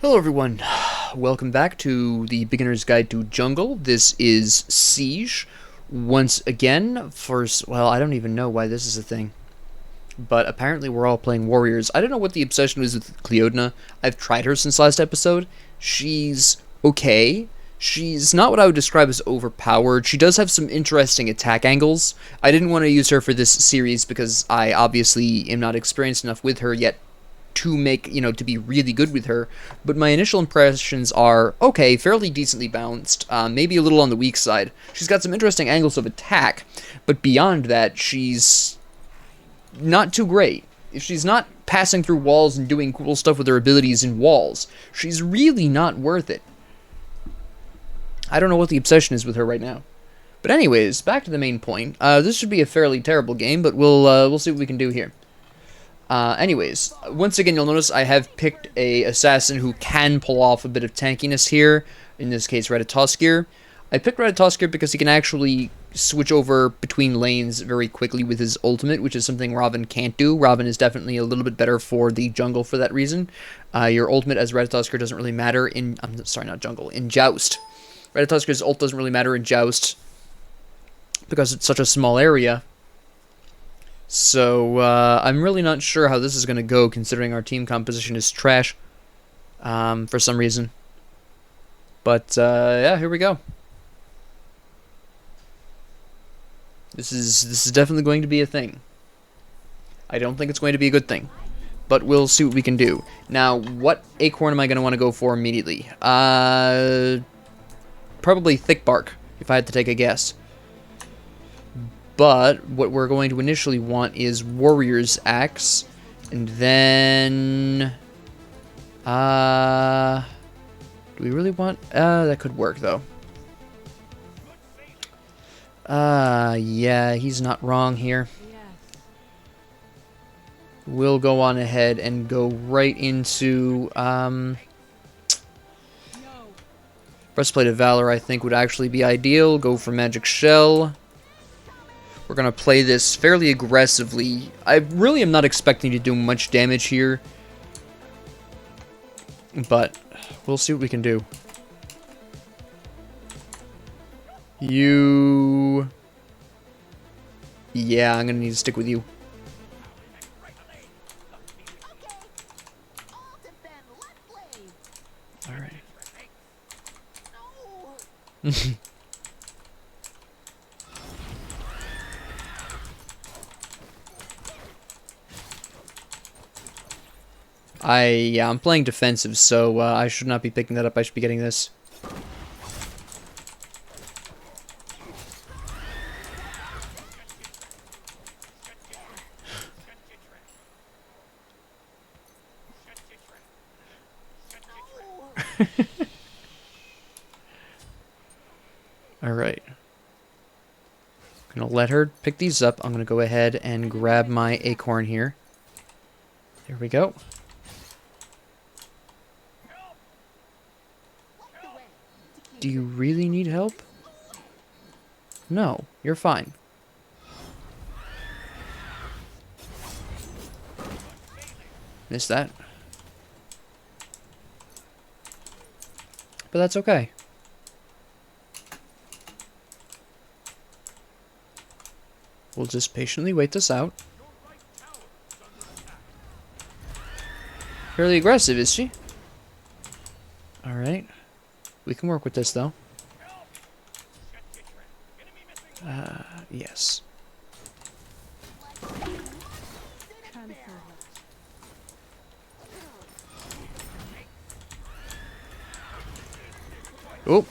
Hello everyone, welcome back to the Beginner's Guide to Jungle. This is Siege. Once again, well, I don't even know why this is a thing. But apparently we're all playing warriors. I don't know what the obsession is with Cleodna. I've tried her since last episode. She's okay. She's not what I would describe as overpowered. She does have some interesting attack angles. I didn't want to use her for this series because I obviously am not experienced enough with her yet to make, to be really good with her, but my initial impressions are, okay, fairly decently balanced, maybe a little on the weak side. She's got some interesting angles of attack, but beyond that, she's not too great. If she's not passing through walls and doing cool stuff with her abilities in walls, she's really not worth it. I don't know what the obsession is with her right now. But anyways, back to the main point. This should be a fairly terrible game, but we'll see what we can do here. Anyways, once again, you'll notice I have picked a assassin who can pull off a bit of tankiness here, in this case, Ratatoskir. I picked Ratatoskir because he can actually switch over between lanes very quickly with his ultimate, which is something Robin can't do. Robin is definitely a little bit better for the jungle for that reason. Your ultimate as Ratatoskir doesn't really matter in, I'm sorry, not jungle, in Joust. Ratatoskir's ult doesn't really matter in Joust because it's such a small area. So, I'm really not sure how this is going to go, considering our team composition is trash, for some reason. But, yeah, here we go. This is definitely going to be a thing. I don't think it's going to be a good thing, but we'll see what we can do. Now, what acorn am I going to want to go for immediately? Probably thick bark, if I had to take a guess. But what we're going to initially want is Warrior's Axe, and then do we really want that could work though. Yeah, he's not wrong here. We'll go on ahead and go right into Breastplate of Valor. I think would actually be ideal. Go for Magic Shell. We're going to play this fairly aggressively. I really am not expecting to do much damage here, but we'll see what we can do. Yeah, I'm going to need to stick with you. Alright. Yeah, I'm playing defensive, so I should not be picking that up. I should be getting this. Alright. I'm gonna let her pick these up. I'm gonna go ahead and grab my acorn here. There we go. Do you really need help? No, you're fine. Missed that. But that's okay. We'll just patiently wait this out. Fairly aggressive, is she? Alright. We can work with this, though. Yes. Oh.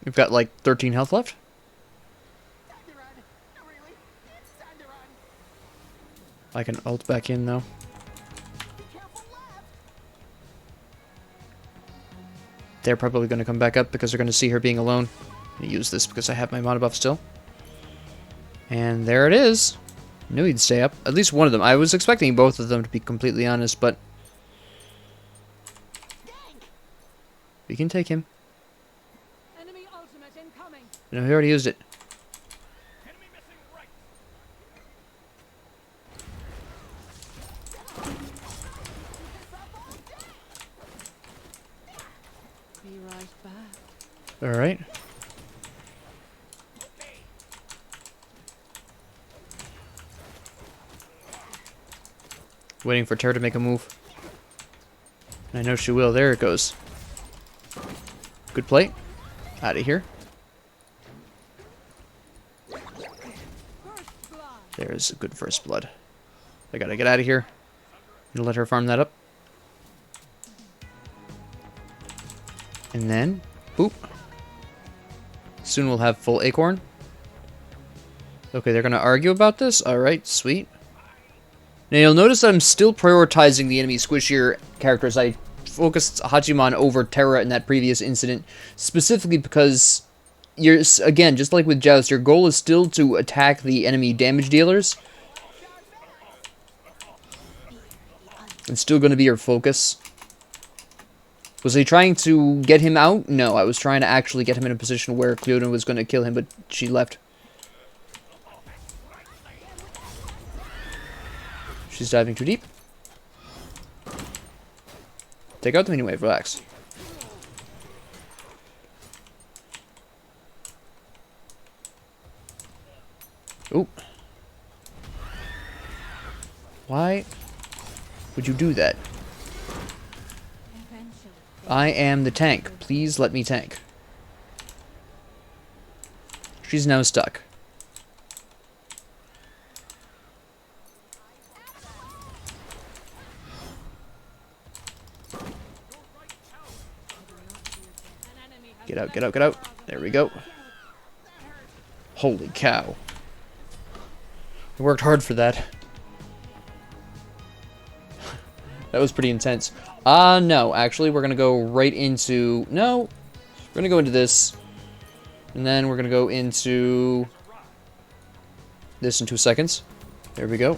We've got, like, 13 health left. I can ult back in, though. They're probably going to come back up because they're going to see her being alone. I'm going to use this because I have my mana buff still. And there it is. Knew he'd stay up. At least one of them. I was expecting both of them, to be completely honest, but we can take him. Enemy ultimate incoming. No, he already used it. back. Alright. Waiting for Terra to make a move. And I know she will. There it goes. Good play. Out of here. First blood. There's a good first blood. I gotta get out of here. I'm gonna let her farm that up. And then, boop. Soon we'll have full acorn. Okay, they're gonna argue about this? Alright, sweet. Now you'll notice I'm still prioritizing the enemy squishier characters. I focused Hachiman over Terra in that previous incident, specifically because you're, again, just like with Joust, your goal is still to attack the enemy damage dealers. It's still going to be your focus. Was I trying to get him out? No, I was trying to actually get him in a position where Cleona was going to kill him, but she left. She's diving too deep. Take out the mini wave, relax. Ooh. Why would you do that? Eventually. I am the tank. Please let me tank. She's now stuck. An enemy has Get out, get out, get out. There we go. Holy cow. I worked hard for that. That was pretty intense. No, actually, we're gonna go right into... No! We're gonna go into this. And then we're gonna go into... this in 2 seconds. There we go.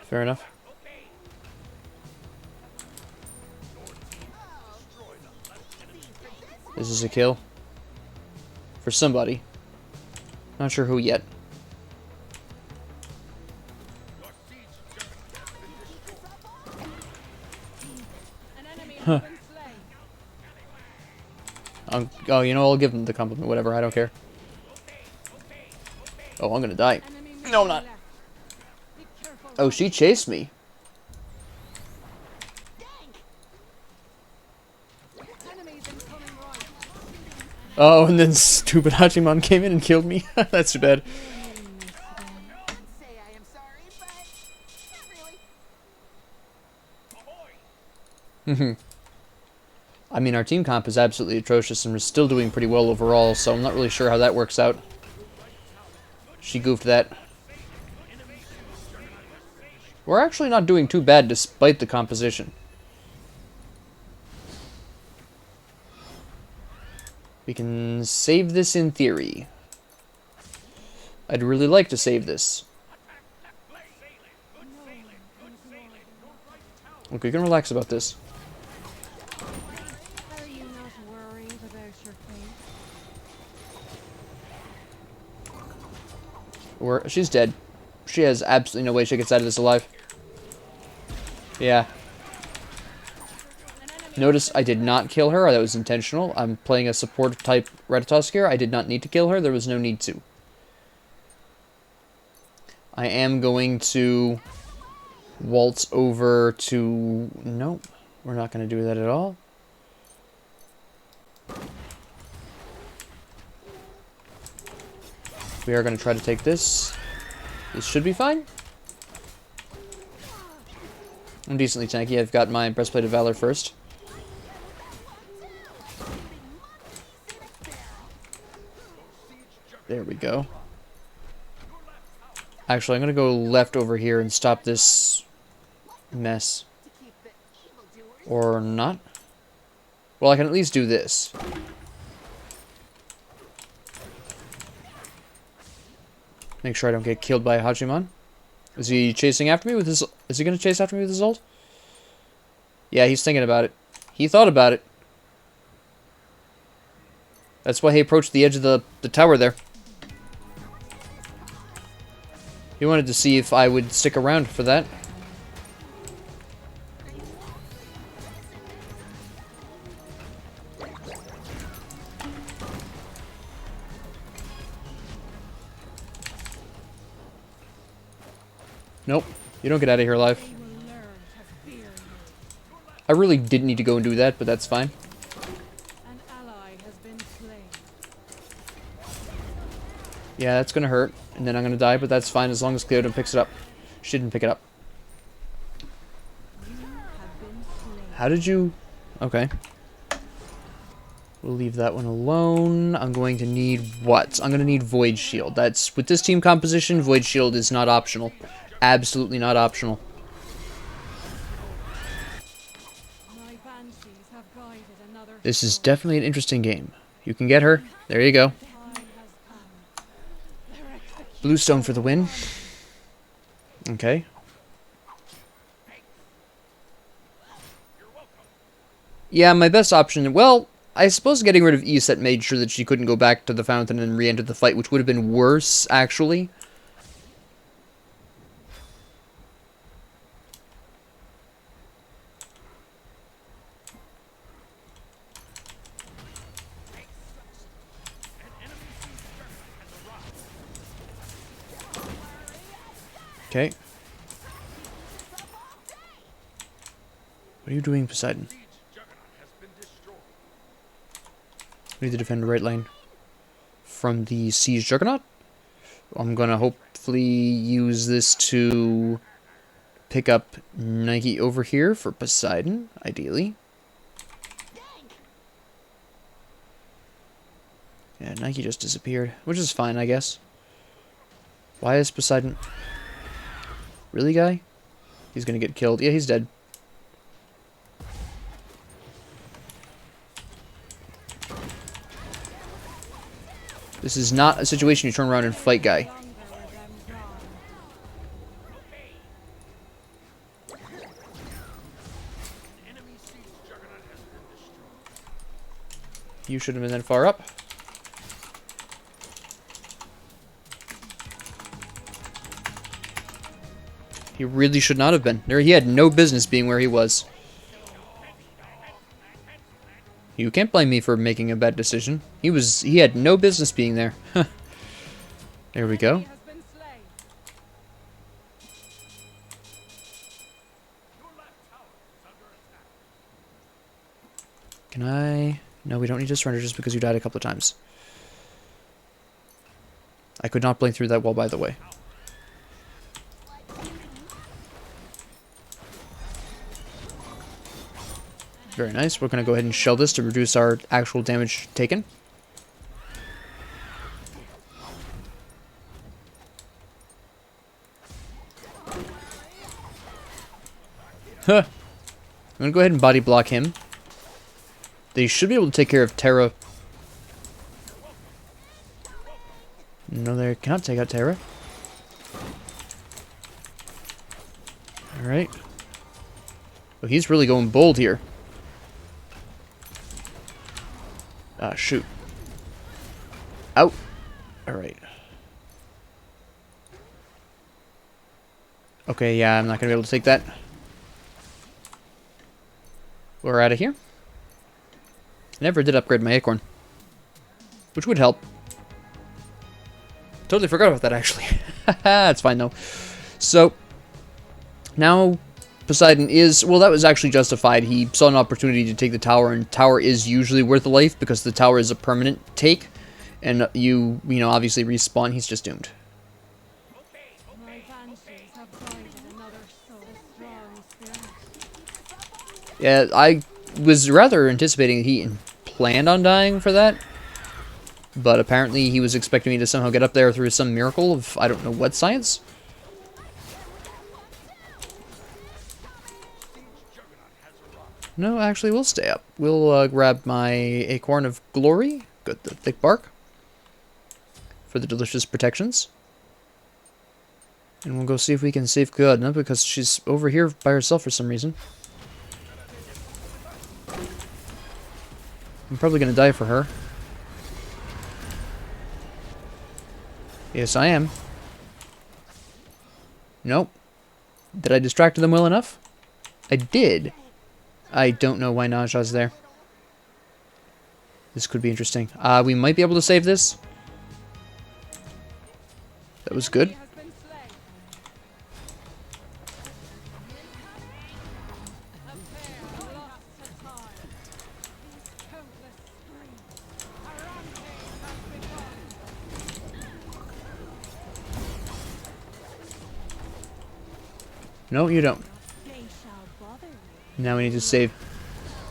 Fair enough. This is a kill. For somebody. Not sure who yet. An enemy has been slain. Oh, you know, I'll give them the compliment, whatever, I don't care. Oh, I'm gonna die. Enemy No, I'm not. left. Be careful. Oh, she chased me. Enemies incoming right. Oh, and then stupid Hachiman came in and killed me. That's too bad. Say I am sorry, but not really. I mean, our team comp is absolutely atrocious, and we're still doing pretty well overall, so I'm not really sure how that works out. She goofed that. We're actually not doing too bad despite the composition. We can save this in theory. I'd really like to save this. Okay, you can relax about this. Are you not worried about your fate? She's dead. She has absolutely no way she gets out of this alive. Yeah. Notice I did not kill her. That was intentional. I'm playing a support type Ratatosk here. I did not need to kill her. There was no need to. I am going to waltz over to... Nope. We're not going to do that at all. We are going to try to take this. This should be fine. I'm decently tanky. I've got my Breastplate of Valor first. There we go. Actually, I'm going to go left over here and stop this mess. Or not. Well, I can at least do this. Make sure I don't get killed by Hachiman. Is he chasing after me with his... Is he going to chase after me with his ult? Yeah, he's thinking about it. He thought about it. That's why he approached the edge of the tower there. He wanted to see if I would stick around for that. Nope. You don't get out of here alive. They will learn to fear you. I really didn't need to go and do that, but that's fine. An ally has been slain. Yeah, that's gonna hurt. And then I'm gonna die, but that's fine as long as Cleodon picks it up. She didn't pick it up. You have been slain. How did you... Okay. We'll leave that one alone. I'm going to need what? I'm going to need Void Shield. That's... With this team composition, Void Shield is not optional. Absolutely not optional. My banshees have guided another This is soul. definitely an interesting game. You can get her. There you go. Time has come. Their execution Bluestone for the win. Okay. Yeah, my best option... Well, I suppose getting rid of Iset made sure that she couldn't go back to the fountain and re-enter the fight, which would have been worse, actually. Okay. What are you doing, Poseidon? We need to defend the right lane from the Siege Juggernaut. I'm gonna hopefully use this to pick up Nike over here for Poseidon, ideally. Yeah, Nike just disappeared, which is fine, I guess. Why is Poseidon... Really, guy? He's gonna get killed. Yeah, he's dead. This is not a situation you turn around and fight, guy. longer with them gone. You shouldn't have been that far up. He really should not have been. There, he had no business being where he was. You can't blame me for making a bad decision. He had no business being there. There we go. He has been slain. Can I... No, we don't need to surrender just because you died a couple of times. I could not blink through that wall, by the way. Very nice. We're going to go ahead and shell this to reduce our actual damage taken. Huh. I'm going to go ahead and body block him. They should be able to take care of Terra. No, they cannot take out Terra. Alright. Oh, he's really going bold here. Ah, shoot. Out. Alright. Okay, yeah, I'm not going to be able to take that. We're out of here. I never did upgrade my acorn. Which would help. Totally forgot about that, actually. It's fine, though. So, now Poseidon is... Well, that was actually justified. He saw an opportunity to take the tower, and tower is usually worth a life because the tower is a permanent take. And you know, obviously respawn. He's just doomed. My banshees have guided another soul. Strong spirit. Yeah, I was rather anticipating that he planned on dying for that. But apparently he was expecting me to somehow get up there through some miracle of I don't know what science. No, actually we'll stay up. We'll grab my acorn of glory. Good, the thick bark. For the delicious protections. And we'll go see if we can save Cleodna because she's over here by herself for some reason. I'm probably going to die for her. Yes, I am. Nope. Did I distract them well enough? I did. I don't know why Naja's there. This could be interesting. We might be able to save this. That was good. He has been slain. No, you don't. They shall bother you. Now we need to save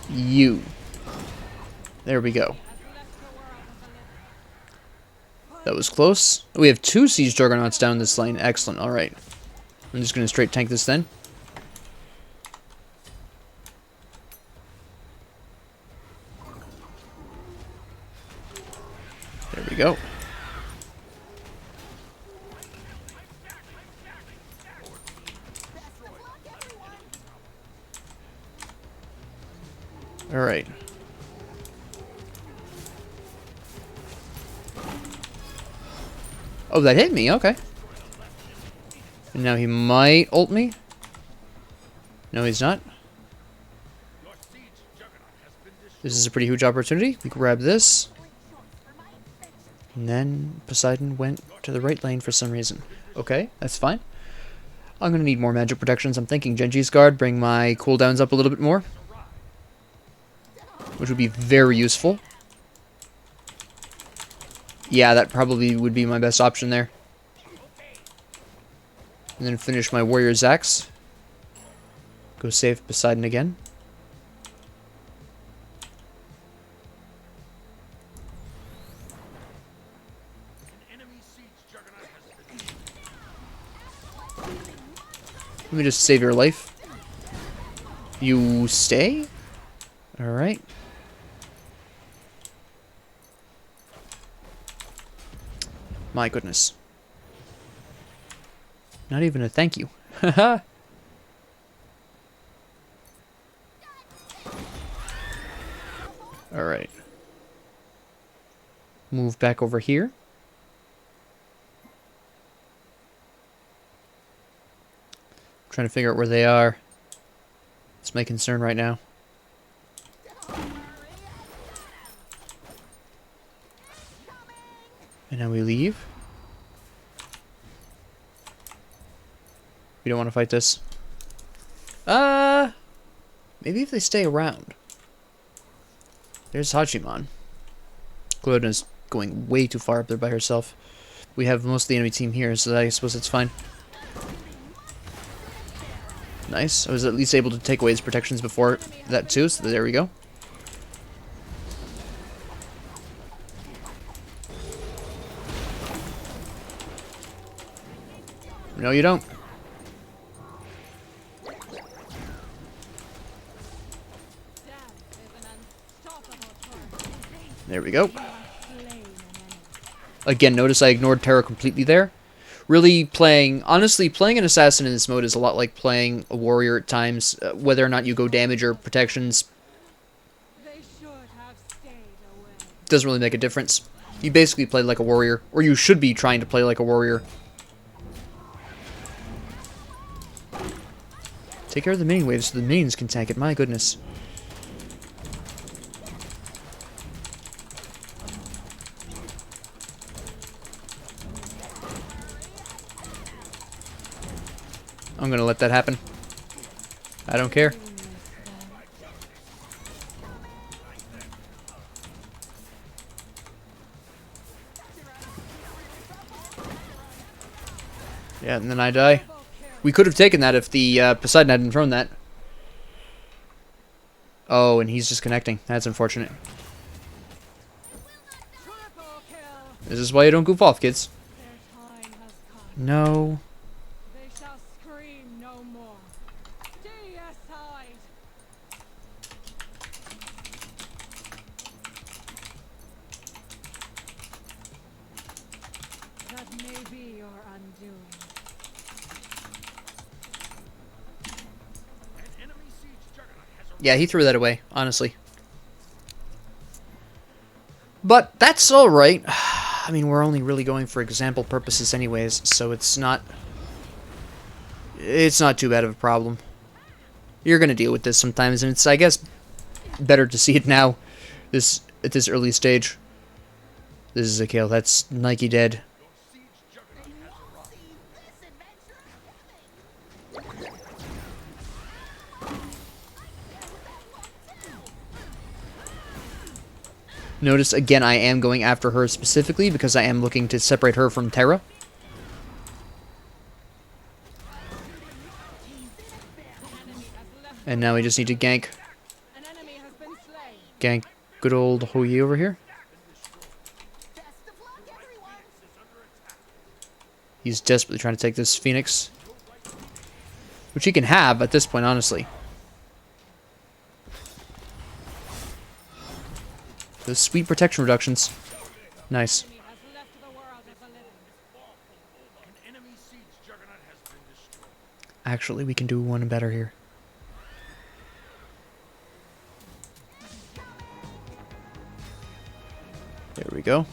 you. There we go. That was close. We have 2 siege juggernauts down this lane. Excellent. Alright. I'm just going to straight tank this then. There we go. Alright. Oh, that hit me. Okay. And now he might ult me. No, he's not. This is a pretty huge opportunity. We grab this. And then Poseidon went to the right lane for some reason. Okay, that's fine. I'm going to need more magic protections. I'm thinking Genji's Guard, bring my cooldowns up a little bit more. Which would be very useful. Yeah, that probably would be my best option there. And then finish my Warrior's Axe. Go save Poseidon again. Let me just save your life. You stay? Alright. My goodness. Not even a thank you. Haha. Alright. Move back over here. Trying to figure out where they are. It's my concern right now. And now we leave. We don't want to fight this. Maybe if they stay around. There's Hachiman. Gloda's going way too far up there by herself. We have most of the enemy team here, so I suppose it's fine. Nice. I was at least able to take away his protections before that too, so there we go. No, you don't. There we go. Again, notice I ignored Terra completely there. Really honestly, playing an assassin in this mode is a lot like playing a warrior at times, whether or not you go damage or protections. They should have stayed away. Doesn't really make a difference. You basically play like a warrior, or you should be trying to play like a warrior. Take care of the minion waves so the minions can tank it, my goodness. I'm gonna let that happen. I don't care. Yeah, and then I die. We could have taken that if the Poseidon hadn't thrown that. Oh, and he's just connecting. That's unfortunate. This is why you don't goof off, kids. Their time has come. No. They shall scream no more. Stay aside. That may be your undoing. Yeah, he threw that away, honestly. But that's alright. I mean, we're only really going for example purposes anyways, so it's not too bad of a problem. You're gonna deal with this sometimes, and it's, I guess, better to see it now, at this early stage. This is a kill. That's Nike dead. Notice, again, I am going after her specifically because I am looking to separate her from Terra. And now we just need to gank. An enemy has been slain. Gank good old Houyi over here. Best of luck, everyone. He's desperately trying to take this Phoenix. Which he can have at this point, honestly. Those sweet protection reductions. Nice. Enemy has left the world as a living. Actually, we can do one better here. There we go.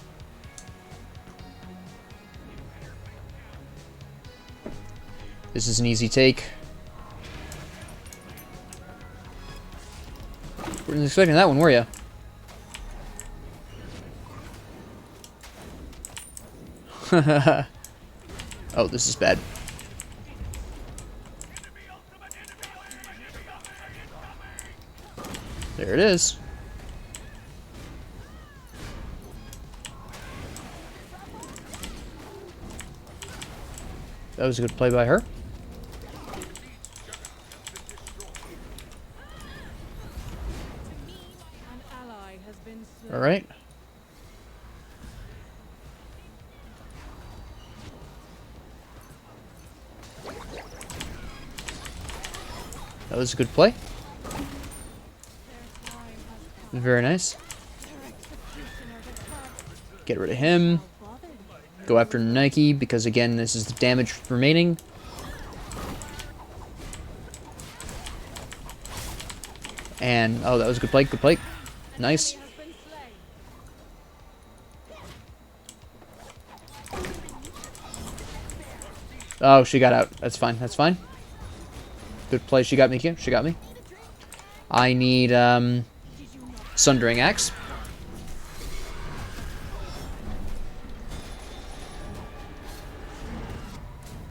This is an easy take. Weren't expecting that one, were ya? Oh, this is bad. There it is. That was a good play by her. An ally has been slain. All right. That was a good play. Their time has come. Very nice. Their executioner departs. Get rid of him. How bothered. Go after Nike because again, this is the damage remaining. And oh, that was a good play. Good play. Nice. Enemy has been slain. Oh, she got out. That's fine. That's fine. Good play. She got me. She got me. I need Sundering Axe.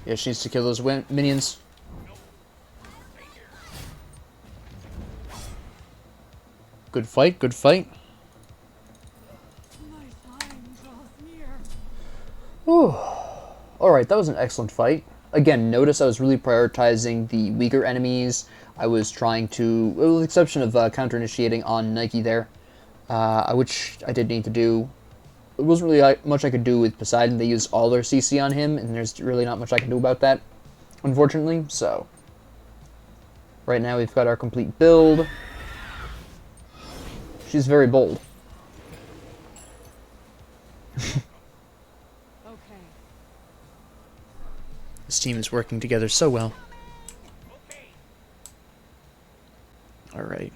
Yeah, she needs to kill those minions. Good fight. Good fight. My time draws near. Whew. Alright, that was an excellent fight. Again, notice I was really prioritizing the weaker enemies. I was trying to, with the exception of counter-initiating on Nike there, which I did need to do. There wasn't really much I could do with Poseidon. They used all their CC on him, and there's really not much I can do about that, unfortunately. So, right now we've got our complete build. She's very bold. Okay. This team is working together so well. Alright.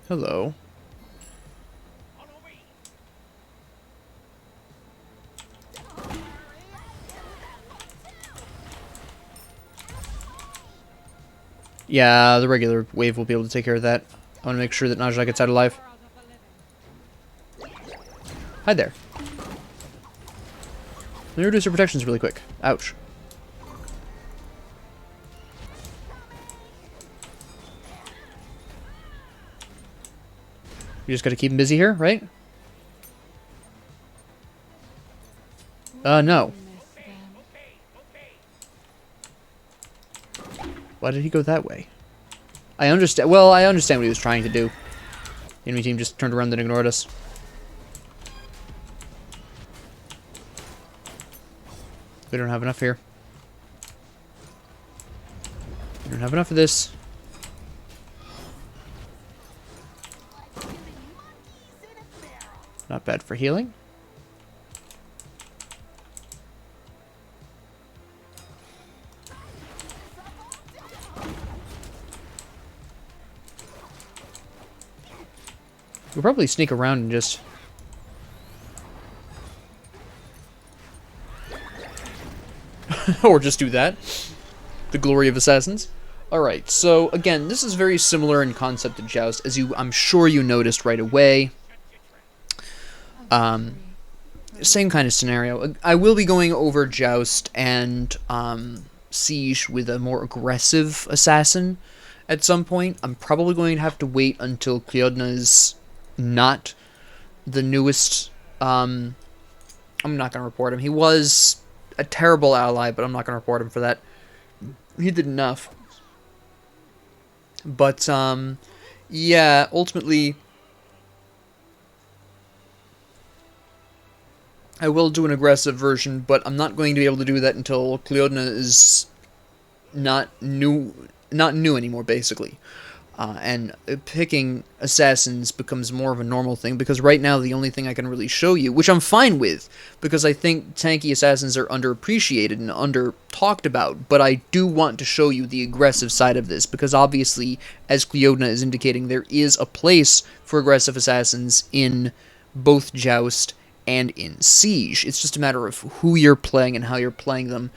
Hello. Yeah, the regular wave will be able to take care of that. I want to make sure that Najla gets out alive. World of the living. Hi there. Let me reduce her protections really quick. Ouch. You just gotta keep him busy here, right? No. Miss them. Why did he go that way? I understand. Well, I understand what he was trying to do. The enemy team just turned around and ignored us. We don't have enough here. We don't have enough of this. Not bad for healing. We'll probably sneak around and just... or just do that. The glory of assassins. Alright, so again, this is very similar in concept to Joust, as I'm sure you noticed right away. Same kind of scenario. I will be going over Joust and Siege with a more aggressive assassin at some point. I'm probably going to have to wait until Cleodna is not the newest. I'm not going to report him. He was a terrible ally, but I'm not going to report him for that. He did enough. But, yeah, ultimately, I will do an aggressive version, but I'm not going to be able to do that until Cleodna is not new anymore, basically. And picking assassins becomes more of a normal thing, because right now the only thing I can really show you, which I'm fine with, because I think tanky assassins are underappreciated and under talked about, but I do want to show you the aggressive side of this, because obviously, as Cleodna is indicating, there is a place for aggressive assassins in both Joust and in Siege. It's just a matter of who you're playing and how you're playing them.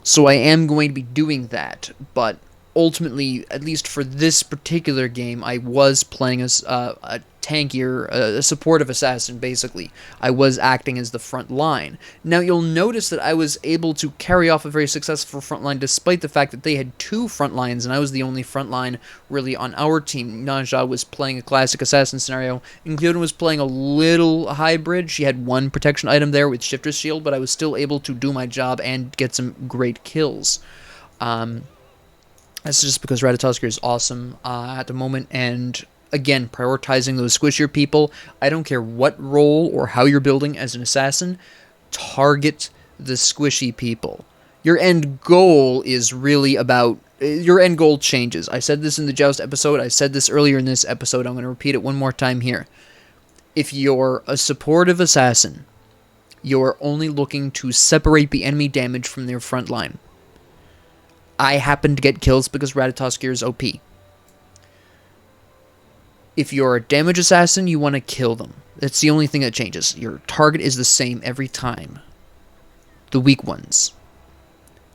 So I am going to be doing that, but ultimately, at least for this particular game, I was playing as a tankier, a supportive assassin, basically. I was acting as the front line. Now, you'll notice that I was able to carry off a very successful front line, despite the fact that they had two front lines, and I was the only front line, really, on our team. Naja was playing a classic assassin scenario, and Cleodon was playing a little hybrid. She had one protection item there with Shifter's Shield, but I was still able to do my job and get some great kills. That's just because Ratatoskr is awesome at the moment, and again, prioritizing those squishier people. I don't care what role or how you're building as an assassin, target the squishy people. Your end goal is really about... Your end goal changes. I said this in the Joust episode, I said this earlier in this episode, I'm going to repeat it one more time here. If you're a supportive assassin, you're only looking to separate the enemy damage from their front line. I happen to get kills because Ratatoskr is OP. If you're a damage assassin, you want to kill them. That's the only thing that changes. Your target is the same every time. The weak ones.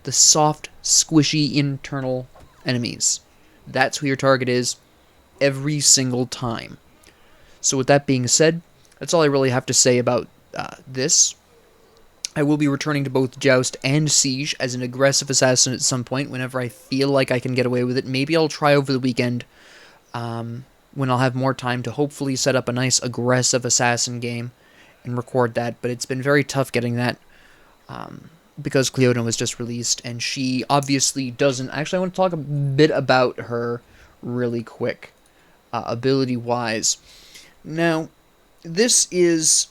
The soft, squishy, internal enemies. That's who your target is every single time. So with that being said, that's all I really have to say about this. I will be returning to both Joust and Siege as an aggressive assassin at some point whenever I feel like I can get away with it. Maybe I'll try over the weekend when I'll have more time to hopefully set up a nice aggressive assassin game and record that. But it's been very tough getting that because Cleodna was just released, and she obviously doesn't... Actually, I want to talk a bit about her really quick, ability-wise. Now, this is...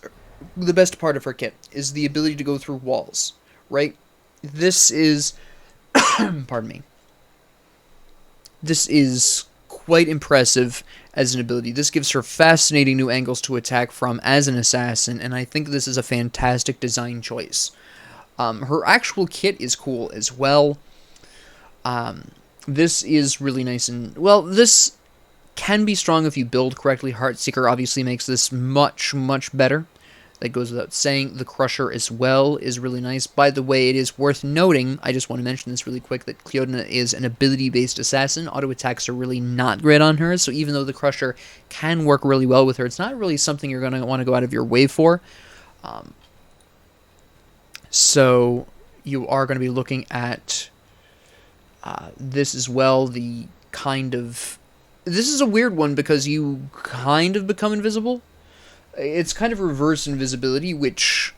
the best part of her kit is the ability to go through walls, right? This is... pardon me. This is quite impressive as an ability. This gives her fascinating new angles to attack from as an assassin, and I think this is a fantastic design choice. Her actual kit is cool as well. This is really nice, and, well, this can be strong if you build correctly. Heartseeker obviously makes this much, much better. That goes without saying. The Crusher as well is really nice. By the way, it is worth noting, I just want to mention this really quick, that Cleodna is an ability-based assassin. Auto attacks are really not great on her, so even though the Crusher can work really well with her, it's not really something you're going to want to go out of your way for. So you are going to be looking at this as well, the kind of... This is a weird one because you kind of become invisible. It's kind of reverse invisibility, which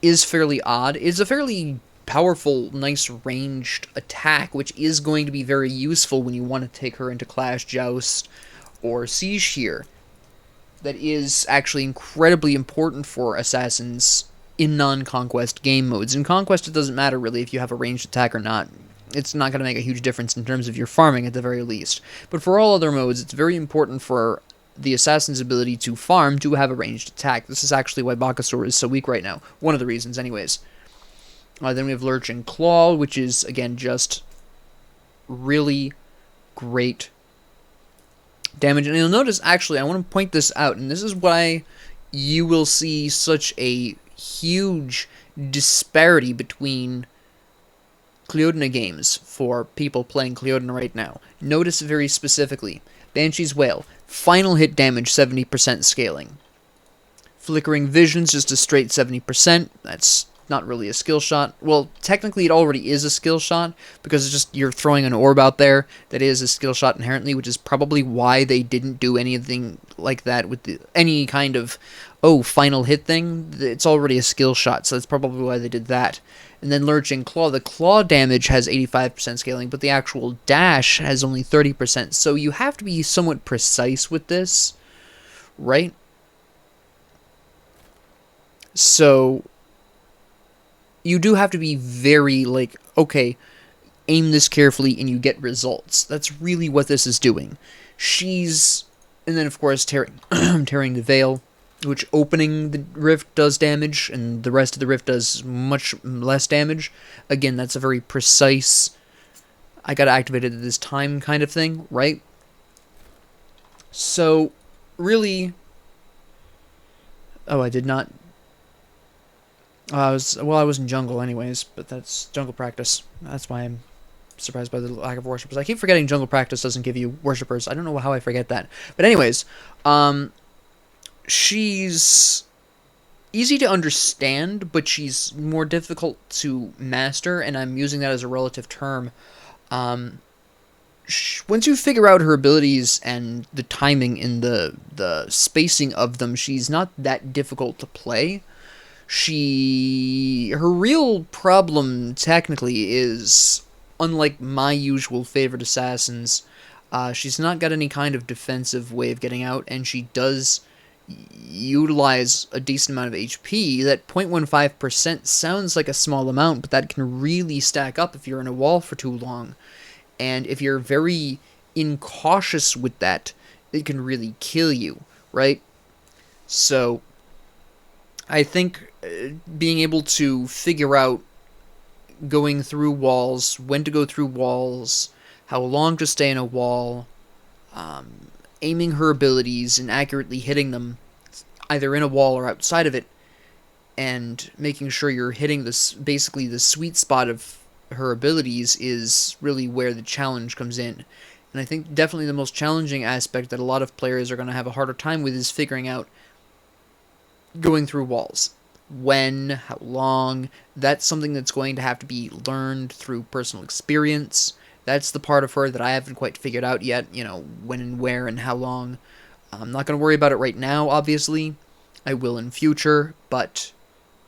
is fairly odd. It's a fairly powerful, nice ranged attack, which is going to be very useful when you want to take her into Clash, Joust, or Siege here. That is actually incredibly important for assassins in non-Conquest game modes. In Conquest, it doesn't matter really if you have a ranged attack or not. It's not going to make a huge difference in terms of your farming at the very least. But for all other modes, it's very important for the assassin's ability to farm to have a ranged attack. This is actually why Bakasor is so weak right now. One of the reasons, anyways. Then we have Lurch and Claw, which is, again, just really great damage. And you'll notice, actually, I want to point this out, and this is why you will see such a huge disparity between Cleodna games for people playing Cleodna right now. Notice very specifically, Banshee's Wail, final hit damage 70% scaling. Flickering Vision's just a straight 70%, that's not really a skill shot. Well, technically it already is a skill shot, because it's just you're throwing an orb out there that is a skill shot inherently, which is probably why they didn't do anything like that with any kind of oh, final hit thing, it's already a skill shot, so that's probably why they did that. And then Lurching Claw, the claw damage has 85% scaling, but the actual dash has only 30%, so you have to be somewhat precise with this, right? So you do have to be very, like, okay, aim this carefully and you get results. That's really what this is doing. She's, and then of course tearing, tearing the veil, which opening the rift does damage, and the rest of the rift does much less damage. Again, that's a very precise, I gotta activate it at this time kind of thing, right? So, really, oh, I did not, I was in jungle anyways, but that's jungle practice. That's why I'm surprised by the lack of worshippers. I keep forgetting jungle practice doesn't give you worshippers. I don't know how I forget that. But anyways, she's easy to understand, but she's more difficult to master, and I'm using that as a relative term. Once you figure out her abilities and the timing in the spacing of them, she's not that difficult to play. Her real problem technically is, unlike my usual favorite assassins, she's not got any kind of defensive way of getting out, and she does utilize a decent amount of HP. That 0.15% sounds like a small amount, but that can really stack up if you're in a wall for too long. And if you're very incautious with that, it can really kill you, right? So, I think being able to figure out going through walls, when to go through walls, how long to stay in a wall, aiming her abilities and accurately hitting them, either in a wall or outside of it, and making sure you're hitting this basically the sweet spot of her abilities is really where the challenge comes in. And I think definitely the most challenging aspect that a lot of players are going to have a harder time with is figuring out going through walls. When, how long, that's something that's going to have to be learned through personal experience. That's the part of her that I haven't quite figured out yet, when and where and how long. I'm not going to worry about it right now, obviously. I will in future, but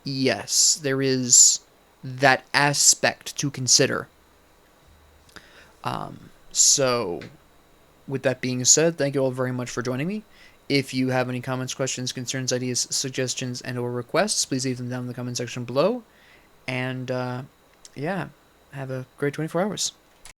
yes, there is that aspect to consider. So, with that being said, thank you all very much for joining me. If you have any comments, questions, concerns, ideas, suggestions, and or requests, please leave them down in the comment section below. And, yeah, have a great 24 hours.